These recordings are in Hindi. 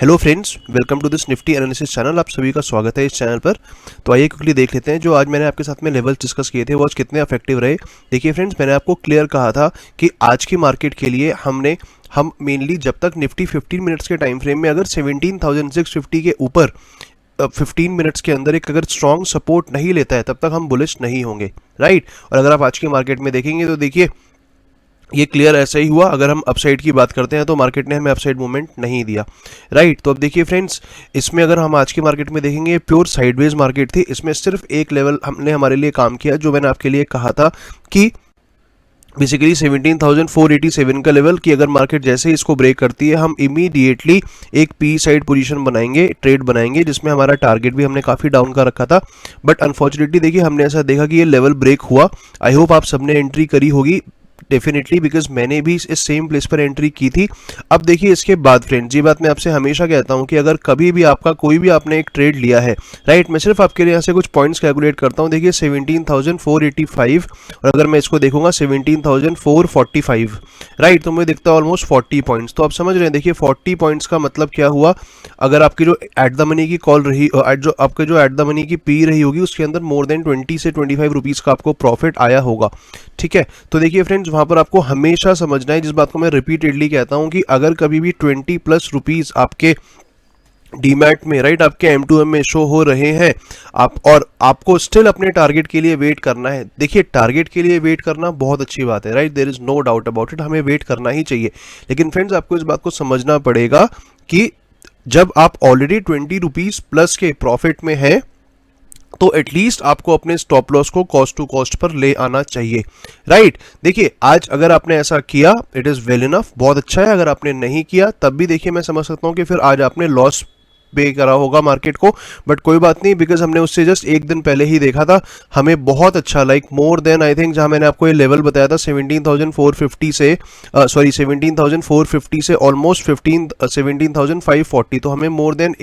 Hello friends, welcome to this Nifty analysis channel. आप सभी का स्वागत है इस चैनल पर। तो आइए क्विकली देख लेते हैं जो आज मैंने आपके साथ में लेवल्स डिस्कस किए थे वो आज कितने इफेक्टिव रहे। देखिए फ्रेंड्स, मैंने आपको क्लियर कहा था कि आज की मार्केट के लिए हम मेनली जब तक निफ्टी 15 मिनट्स के टाइम फ्रेम में अगर 17,650 के ऊपर 15 मिनट्स के अंदर एक अगर स्ट्रॉन्ग सपोर्ट नहीं लेता है तब तक हम बुलिश नहीं होंगे, राइट। और अगर आप आज की मार्केट में देखेंगे तो देखिए ये क्लियर ऐसा ही हुआ। अगर हम अपसाइड की बात करते हैं तो मार्केट ने हमें अपसाइड मूवमेंट नहीं दिया, राइट। तो अब देखिए फ्रेंड्स, इसमें अगर हम आज की मार्केट में देखेंगे प्योर साइडवेज मार्केट थी। इसमें सिर्फ एक लेवल हमने हमारे लिए काम किया जो मैंने आपके लिए कहा था कि बेसिकली 17,487 का लेवल कि अगर मार्केट जैसे ही इसको ब्रेक करती है हम इमीडिएटली एक पी साइड पोजीशन बनाएंगे, ट्रेड बनाएंगे, जिसमें हमारा टारगेट भी हमने काफ़ी डाउन का रखा था। बट अनफॉर्चुनेटली देखिए हमने ऐसा देखा कि ये लेवल ब्रेक हुआ। आई होप आप सबने एंट्री करी होगी डेफिनेटली, बिकॉज मैंने भी इस सेम प्लेस पर एंट्री की थी। अब देखिए इसके बाद फ्रेंड्स, ये बात मैं आपसे हमेशा कहता हूं कि अगर कभी भी आपका कोई भी आपने एक ट्रेड लिया है, राइट, मैं सिर्फ आपके लिए यहाँ से कुछ पॉइंट्स कैलकुलेट करता हूं। देखिए 17,485 और अगर मैं इसको देखूंगा 17,445, राइट, तो मुझे दिखता है ऑलमोस्ट 40 पॉइंट्स। तो आप समझ रहे हैं, देखिए 40 पॉइंट्स का मतलब क्या हुआ। अगर आपकी जो एट द मनी की कॉल रही, जो आपके जो एट द मनी की पी रही होगी उसके अंदर मोर देन 20 से 25 रुपीज़ का आपको प्रॉफिट आया होगा, ठीक है। तो देखिए फ्रेंड्स, वहां पर आपको हमेशा समझना है, जिस बात को मैं रिपीटेडली कहता हूं कि अगर कभी भी 20+ रुपीज आपके डीमैट में, राइट, आपके M2M में शो हो रहे हैं और आपको स्टिल अपने टारगेट के लिए वेट करना है। देखिए टारगेट के लिए वेट करना बहुत अच्छी बात है, right, there is no doubt about it, हमें वेट करना ही चाहिए। लेकिन फ्रेंड्स आपको इस बात को समझना पड़ेगा कि जब आप ऑलरेडी 20 रुपीज प्लस के प्रॉफिट में हैं तो एटलीस्ट आपको अपने स्टॉप लॉस को कॉस्ट टू कॉस्ट पर ले आना चाहिए, राइट। देखिए आज अगर आपने ऐसा किया इट इज़ वेल इनफ, बहुत अच्छा है। अगर आपने नहीं किया तब भी देखिए मैं समझ सकता हूँ कि फिर आज आपने लॉस पे करा होगा मार्केट को, बट कोई बात नहीं, बिकॉज हमने उससे जस्ट एक दिन पहले ही देखा था। हमें बहुत अच्छा like more than I think, जहां मैंने आपको ये लेवल बताया था 17,450 से 17,450 से ऑलमोस्ट 17,540, तो हमें मोर देन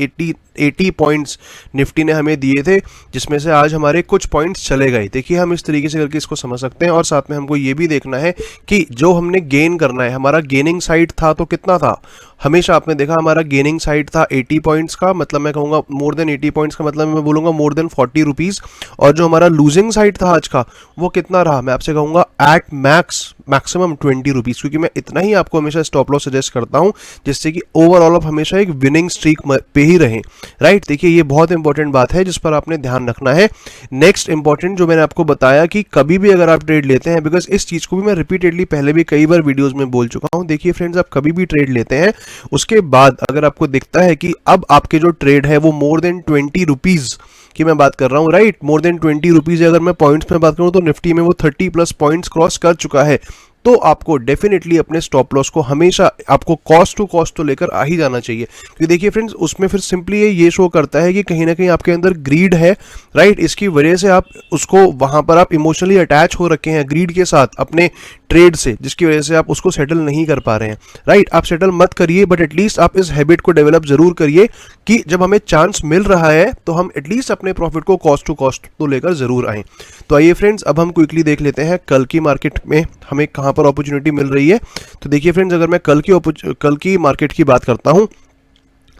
80 पॉइंट्स निफ्टी ने हमें दिए थे, जिसमें से आज हमारे कुछ पॉइंट्स चले गए। देखिए हम इस तरीके से करके इसको समझ सकते हैं। और साथ में हमको ये भी देखना है कि जो हमने गेन करना है, हमारा गेनिंग साइड था तो कितना था। हमेशा आपने देखा हमारा गेनिंग साइड था 80 पॉइंट्स का, मतलब मैं कहूँगा मोर देन 80 पॉइंट्स का, मतलब मैं बोलूँगा मोर देन 40 रुपीज़। और जो हमारा लूजिंग साइड था आज का वो कितना रहा, मैं आपसे कहूँगा एट मैक्सिमम 20 रुपीज़, क्योंकि मैं इतना ही आपको हमेशा स्टॉप लॉस सजेस्ट करता हूँ जिससे कि ओवरऑल आप हमेशा एक विनिंग स्ट्रीक पे ही रहें, राइट। देखिए ये बहुत इंपॉर्टेंट बात है जिस पर आपने ध्यान रखना है। नेक्स्ट इंपॉर्टेंट जो मैंने आपको बताया कि कभी भी अगर आप ट्रेड लेते हैं, बिकॉज इस चीज़ को भी मैं रिपीटेडली पहले भी कई बार वीडियोज़ में बोल चुका हूँ। देखिए फ्रेंड्स, आप कभी भी ट्रेड लेते हैं उसके बाद अगर आपको दिखता है कि अब आपके जो ट्रेड है वो मोर देन 20 रुपीज़ की मैं बात कर रहा हूँ, राइट, मोर देन 20 रुपीज़, अगर मैं पॉइंट्स में बात करूँ तो निफ्टी में वो 30+ पॉइंट्स क्रॉस कर चुका है, तो आपको डेफिनेटली अपने स्टॉप लॉस को हमेशा आपको कॉस्ट टू कॉस्ट तो लेकर आ ही जाना चाहिए। क्योंकि देखिए फ्रेंड्स, उसमें फिर सिंपली ये शो करता है कि कहीं ना कहीं आपके अंदर ग्रीड है, राइट। इसकी वजह से आप उसको वहां पर आप इमोशनली अटैच हो रखे हैं ग्रीड के साथ अपने ट्रेड से, जिसकी वजह से आप उसको सेटल नहीं कर पा रहे हैं, राइट। आप सेटल मत करिए, बट एटलीस्ट आप इस हैबिट को डेवलप जरूर करिए कि जब हमें चांस मिल रहा है तो हम एटलीस्ट अपने प्रॉफिट को कॉस्ट टू कॉस्ट तो लेकर जरूर आएं। तो आइए फ्रेंड्स, अब हम क्विकली देख लेते हैं कल की मार्केट में हमें कहां पर अपॉर्चुनिटी मिल रही है। तो देखिए फ्रेंड्स, अगर मैं कल की मार्केट की बात करता हूं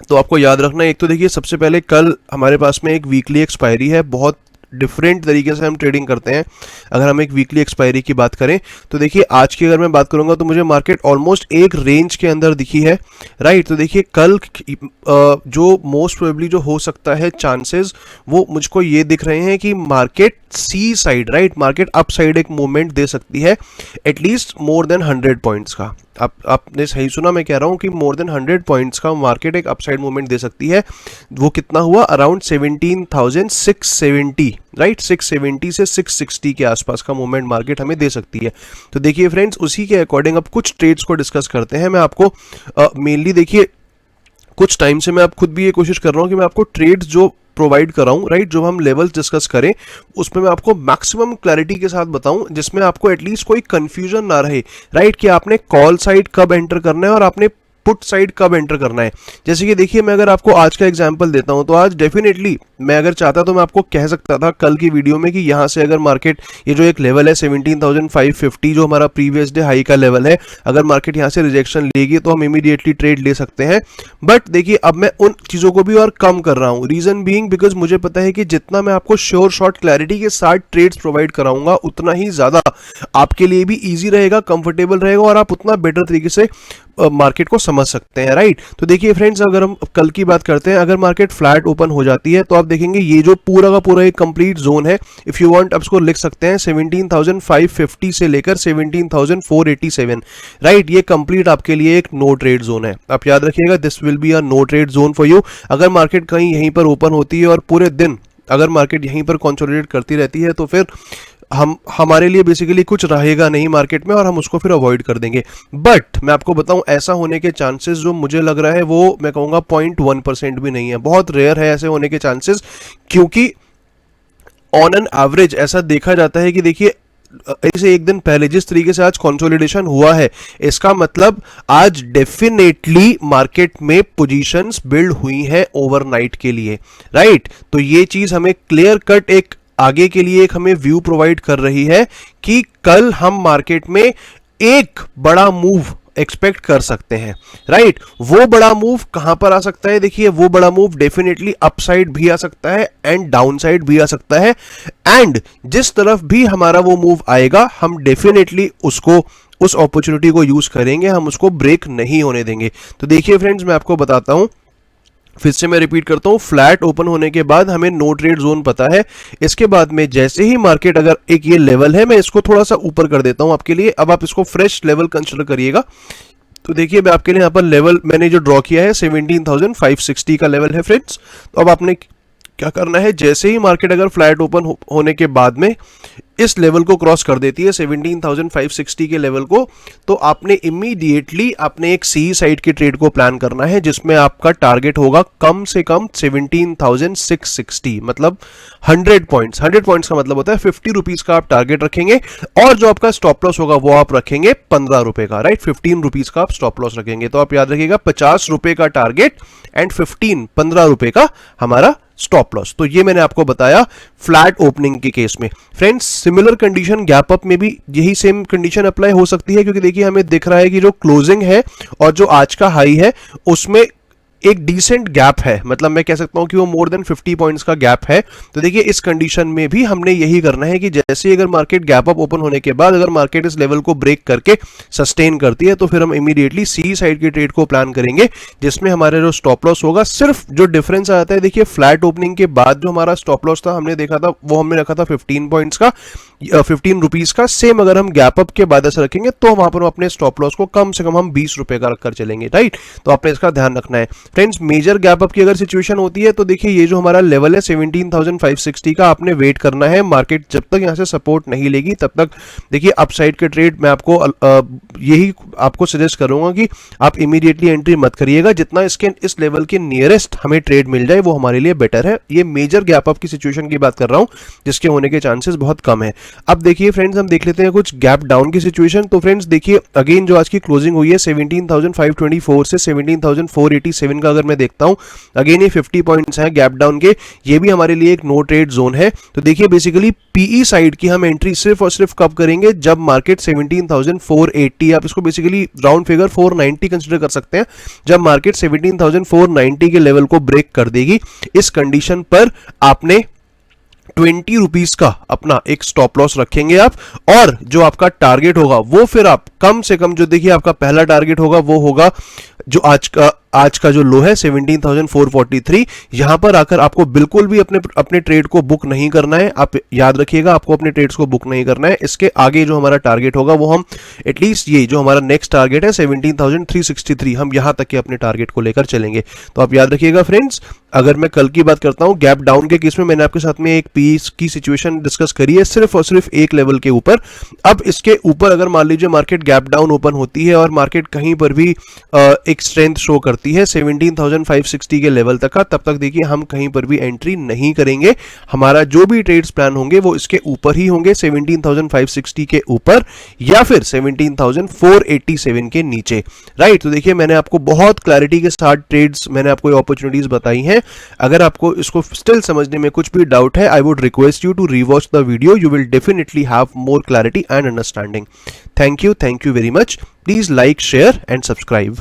तो आपको याद रखना है, एक तो देखिए सबसे पहले कल हमारे पास में एक वीकली एक्सपायरी है। बहुत डिफरेंट तरीके से हम ट्रेडिंग करते हैं। अगर हम एक वीकली एक्सपायरी की बात करें तो देखिए आज की अगर मैं बात करूंगा तो मुझे मार्केट ऑलमोस्ट एक रेंज के अंदर दिखी है, राइट। तो देखिए कल जो मोस्ट प्रोबेबली जो हो सकता है चांसेस वो मुझको ये दिख रहे हैं कि मार्केट सी side, right, market up side एक मूवमेंट दे सकती है एटलीस्ट मोर देन 100 पॉइंट्स का। आपने सही सुना, मैं कह रहा हूं कि मोर देन 100 पॉइंट्स का मार्केट एक अपसाइड मूवमेंट दे सकती है। वो कितना हुआ, अराउंड 17,670, राइट, 670 से 660 के आसपास का मूवमेंट मार्केट हमें दे सकती है। तो देखिए फ्रेंड्स, उसी के अकॉर्डिंग अब कुछ ट्रेड्स को डिस्कस करते हैं। मैं आपको मेनली देखिए कुछ टाइम से मैं आप खुद भी ये कोशिश कर रहा हूँ कि मैं आपको ट्रेड्स जो प्रोवाइड कराऊं, राइट, जो हम लेवल्स डिस्कस करें उसमें मैं आपको मैक्सिमम क्लैरिटी के साथ बताऊं, जिसमें आपको एटलीस्ट कोई कंफ्यूजन ना रहे, राइट, कि आपने कॉल साइड कब एंटर करना है और आपने पुट साइड कब एंटर करना है। जैसे कि देखिए मैं अगर आपको आज का एग्जांपल देता हूं तो आज डेफिनेटली मैं अगर चाहता तो मैं आपको कह सकता था कल की वीडियो में कि यहां से अगर मार्केट ये जो एक लेवल है 17,550 जो हमारा प्रीवियस डे हाई का लेवल है, अगर मार्केट यहां से रिजेक्शन लेगी तो हम इमीडिएटली ट्रेड ले सकते हैं। बट देखिए अब मैं उन चीजों को भी और कम कर रहा हूं, रीजन बीइंग बिकॉज मुझे पता है कि जितना मैं आपको श्योर शॉर्ट क्लैरिटी के साथ ट्रेड्स प्रोवाइड कराऊंगा उतना ही ज्यादा आपके लिए भी इजी रहेगा, कंफर्टेबल रहेगा और आप उतना बेटर तरीके से मार्केट को समझ सकते हैं, राइट। तो देखिए फ्रेंड्स अगर हम कल की बात करते हैं, अगर मार्केट फ्लैट ओपन हो जाती है तो आप देखेंगे ये जो पूरा का पूरा एक कंप्लीट जोन है, इफ यू वांट आप इसको लिख सकते हैं 17,550 से लेकर 17,487, राइट। ये कंप्लीट आपके लिए एक नो ट्रेड जोन है, आप याद रखिएगा this will be a no trade zone for you. अगर मार्केट कहीं यहीं पर ओपन होती है और पूरे दिन अगर मार्केट यहीं पर कंसोलिडेट करती रहती है तो फिर हमारे लिए बेसिकली कुछ रहेगा नहीं मार्केट में और हम उसको फिर अवॉइड कर देंगे। बट मैं आपको बताऊं ऐसा होने के चांसेस जो मुझे लग रहा है वो मैं कहूंगा 0.1% भी नहीं है, बहुत रेयर है ऐसे होने के चांसेस, क्योंकि ऑन एन एवरेज ऐसा देखा जाता है कि देखिए ऐसे एक दिन पहले जिस तरीके से आज कंसोलिडेशन हुआ है, इसका मतलब आज डेफिनेटली मार्केट में पोजीशंस बिल्ड हुई हैं ओवरनाइट के लिए, राइट। तो ये चीज हमें क्लियर कट एक आगे के लिए एक हमें व्यू प्रोवाइड कर रही है कि कल हम मार्केट में एक बड़ा मूव एक्सपेक्ट कर सकते हैं, राइट। वो बड़ा मूव कहां पर आ सकता है, देखिए वो बड़ा मूव डेफिनेटली अपसाइड भी आ सकता है एंड डाउनसाइड भी आ सकता है, एंड जिस तरफ भी हमारा वो मूव आएगा हम डेफिनेटली उसको उस अपॉर्चुनिटी को यूज करेंगे, हम उसको ब्रेक नहीं होने देंगे। तो देखिए फ्रेंड्स मैं आपको बताता हूं, फिर से मैं रिपीट करता हूं, फ्लैट ओपन होने के बाद हमें नो ट्रेड जोन पता है। इसके बाद में जैसे ही मार्केट अगर एक ये लेवल है, मैं इसको थोड़ा सा ऊपर कर देता हूं आपके लिए, अब आप इसको फ्रेश लेवल कंसीडर करिएगा। तो देखिए मैं आपके लिए यहां पर लेवल मैंने जो ड्रॉ किया है 17,560 का लेवल है फ्रेंड्स। तो अब आपने क्या करना है, जैसे ही मार्केट अगर फ्लैट ओपन होने के बाद में इस लेवल को क्रॉस कर देती है 17,560 के लेवल को, तो आपने इमीडिएटली आपने एक सी साइड के ट्रेड को प्लान करना है जिसमें आपका टारगेट होगा कम से कम 17,660, मतलब 100 पॉइंट्स। 100 पॉइंट्स का मतलब होता है 50 रुपीज का आप टारगेट रखेंगे और जो आपका स्टॉप लॉस होगा वो आप रखेंगे 15 रुपए का, राइट। 15 रुपीज का आप स्टॉप लॉस रखेंगे। तो आप याद रखिएगा 50 रुपए का टारगेट एंड 15 रुपए का हमारा स्टॉप लॉस। तो ये मैंने आपको बताया फ्लैट ओपनिंग के केस में। Friends similar condition gap up में भी यही सेम कंडीशन अप्लाई हो सकती है, क्योंकि देखिए हमें दिख रहा है कि जो क्लोजिंग है और जो आज का हाई है उसमें एक डिसेंट गैप है, मतलब मैं कह सकता हूं कि वो मोर देन 50 पॉइंट्स का गैप है। तो देखिए इस कंडीशन में भी हमने यही करना है कि जैसे अगर मार्केट गैप अप ओपन होने के बाद अगर मार्केट इस लेवल को ब्रेक करके सस्टेन करती है तो फिर हम इमीडिएटली सी साइड के ट्रेड को प्लान करेंगे, जिसमें हमारे जो स्टॉप लॉस होगा, सिर्फ जो डिफरेंस आता है देखिए फ्लैट ओपनिंग के बाद जो हमारा स्टॉप लॉस था हमने देखा था वो हमने रखा था 15 पॉइंट्स का, 15 रुपीज का। सेम अगर हम गैप अप के बाद ऐसा रखेंगे तो वहां पर अपने स्टॉप लॉस को कम से कम हम 20 रुपए का रखकर चलेंगे, राइट। तो आपने इसका ध्यान रखना है फ्रेंड्स। मेजर गैप अप की अगर सिचुएशन होती है तो देखिए ये जो हमारा लेवल है 17,560 का, आपने वेट करना है। मार्केट जब तक यहां से सपोर्ट नहीं लेगी तब तक देखिए अपसाइड के ट्रेड मैं आपको यही आपको सजेस्ट करूंगा कि आप इमीडिएटली एंट्री मत करिएगा, जितना इसके इस लेवल के नियरेस्ट हमें ट्रेड मिल जाए वो हमारे लिए बेटर है। ये मेजर गैप अप की सिचुएशन की बात कर रहा हूं जिसके होने के चांसेस बहुत कम है। अब देखिए फ्रेंड्स हम देख लेते हैं कुछ गैप डाउन की सिचुएशन। तो फ्रेंड्स देखिए अगेन जो आज की क्लोजिंग हुई है 17,524 से 17,487 का अगर मैं देखता हूं, अगेन ये 50 पॉइंट्स हैं गैप डाउन के, ये भी हमारे लिए एक नो ट्रेड जोन है। तो देखिए बेसिकली पीई साइड की हम एंट्री सिर्फ और सिर्फ कब करेंगे, जब मार्केट 17,480, आप इसको बेसिकली राउंड फिगर 490 कंसीडर कर सकते हैं, जब मार्केट 17,490 के लेवल को ब्रेक कर देगी। इस कंडीशन पर आपने 20 रुपीज का अपना एक स्टॉप लॉस रखेंगे आप, और जो आपका टारगेट होगा वो फिर आप कम से कम, जो देखिए आपका पहला टारगेट होगा वो होगा जो आज का जो लो है 17,443। यहां पर आकर आपको बिल्कुल भी अपने ट्रेड को बुक नहीं करना है, आप याद रखिएगा आपको अपने ट्रेड्स को बुक नहीं करना है। इसके आगे जो हमारा टारगेट होगा वो हम एटलीस्ट ये जो हमारा नेक्स्ट टारगेट है 17,363, हम यहां तक के अपने टारगेट को लेकर चलेंगे। तो आप याद रखिएगा फ्रेंड्स। अगर मैं कल की बात करता हूं गैप डाउन के केस में मैंने आपके साथ में एक पीस की सिचुएशन डिस्कस करी है सिर्फ और सिर्फ एक लेवल के ऊपर। अब इसके ऊपर अगर मान लीजिए मार्केट गैप डाउन ओपन होती है और मार्केट कहीं पर भी एक स्ट्रेंथ शो करती करती है 17,560 के लेवल तक का, तब तक देखिए हम कहीं पर भी एंट्री नहीं करेंगे। हमारा जो भी ट्रेड्स प्लान होंगे वो इसके ऊपर ही होंगे, 17,560 के ऊपर या फिर 17,487 के नीचे, राइट। तो देखिए मैंने आपको बहुत क्लैरिटी के साथ ट्रेड्स, मैंने आपको अपॉर्चुनिटीज बताई हैं। अगर आपको इसको स्टिल समझने में कुछ भी डाउट है, I would request you to rewatch the video, you will definitely have more clarity and understanding. Thank you very much. Please like, share and subscribe.